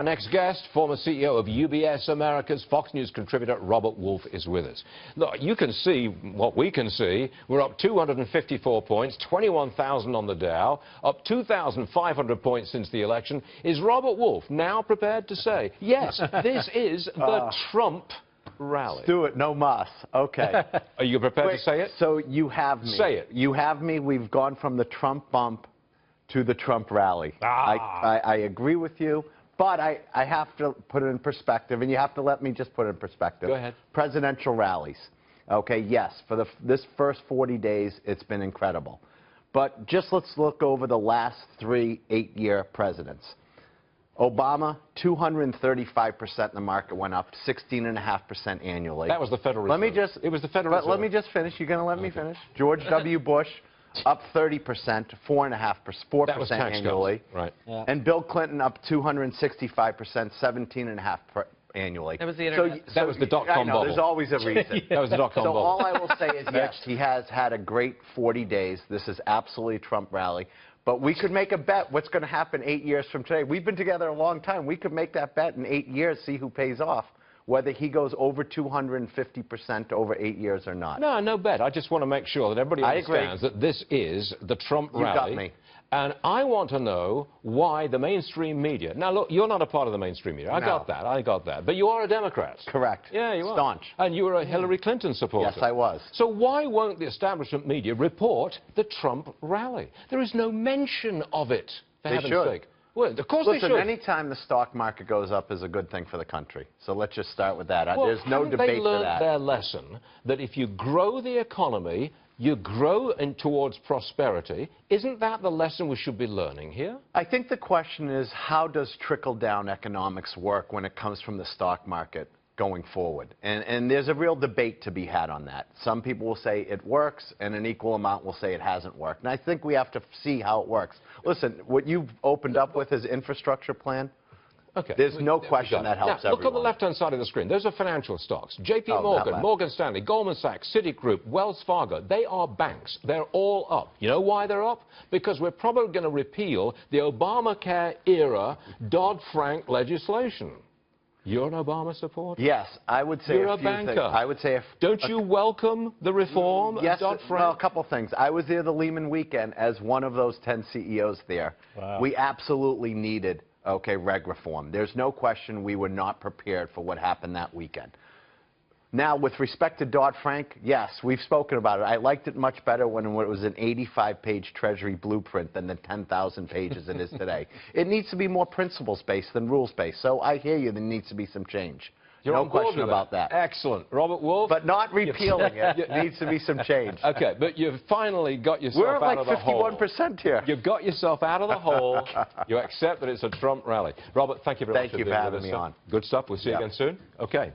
Our next guest, former CEO of UBS America's Fox News contributor Robert Wolf, is with us. Look, you can see what we can see. We're up 254 points, 21,000 on the Dow, up 2,500 points since the election. Is Robert Wolf now prepared to say, yes, this is the Trump rally? Stuart, no mas. Okay. Are you prepared to say it? So you have me. Say it. You have me. We've gone from the Trump bump to the Trump rally. I agree with you. But I have to put it in perspective, and you have to let me just put it in perspective. Go ahead. Presidential rallies. Okay, yes, for this first 40 days, it's been incredible. But just let's look over the last 3 8-year presidents. Obama, 235% in the market went up, 16.5% annually. That was the Federal Reserve. It was the Federal Reserve. Let me just finish. You're going to let me finish? George W. Bush, up 30%, 4% annually. Right. Yeah. And Bill Clinton up 265%, 17.5% annually. That was the internet. That was the dot-com bubble. There's always a reason. That was the dot-com bubble. So all I will say is, yes, he has had a great 40 days. This is absolutely a Trump rally. But we could make a bet what's going to happen 8 years from today. We've been together a long time. We could make that bet in 8 years, see who pays off, whether he goes over 250% over 8 years or not. No bet. I just want to make sure that everybody understands that this is the Trump rally. You got me. And I want to know why the mainstream media... Now, look, you're not a part of the mainstream media. I got that. But you are a Democrat. Correct. Yeah, you are. Staunch. And you were a Hillary Clinton supporter. Yes, I was. So why won't the establishment media report the Trump rally? There is no mention of it, for heaven's sake. Well, of course they should. Listen, any time the stock market goes up is a good thing for the country. So let's just start with that. Well, there's no debate for that. Haven't they learned their lesson that if you grow the economy, you grow towards prosperity? Isn't that the lesson we should be learning here? I think the question is, how does trickle-down economics work when it comes from the stock market going forward? And there's a real debate to be had on that. Some people will say it works, and an equal amount will say it hasn't worked. And I think we have to see how it works. Listen, what you've opened up with is infrastructure plan. Okay. There's no question that helps everyone. Look on the left-hand side of the screen. Those are financial stocks. JP Morgan, Morgan Stanley, Goldman Sachs, Citigroup, Wells Fargo. They are banks. They're all up. You know why they're up? Because we're probably going to repeal the Obamacare-era Dodd-Frank legislation. You're an Obama supporter? Yes, I would say You're a a few banker. things. I would say Don't you welcome the reform yes, of Dodd-Frank? Well, a couple things. I was there the Lehman weekend as one of those 10 CEOs there. Wow. We absolutely needed, reg reform. There's no question we were not prepared for what happened that weekend. Now, with respect to Dodd-Frank, yes, we've spoken about it. I liked it much better when it was an 85-page Treasury blueprint than the 10,000 pages it is today. It needs to be more principles-based than rules-based. So I hear you, there needs to be some change. No question about that. Excellent. Robert Wolf? But not repealing it. It needs to be some change. Okay, but you've finally got yourself out of the hole. We're at like 51% here. You've got yourself out of the hole. You accept that it's a Trump rally. Robert, thank you very much for having me on. Good stuff. We'll see you again soon. Okay.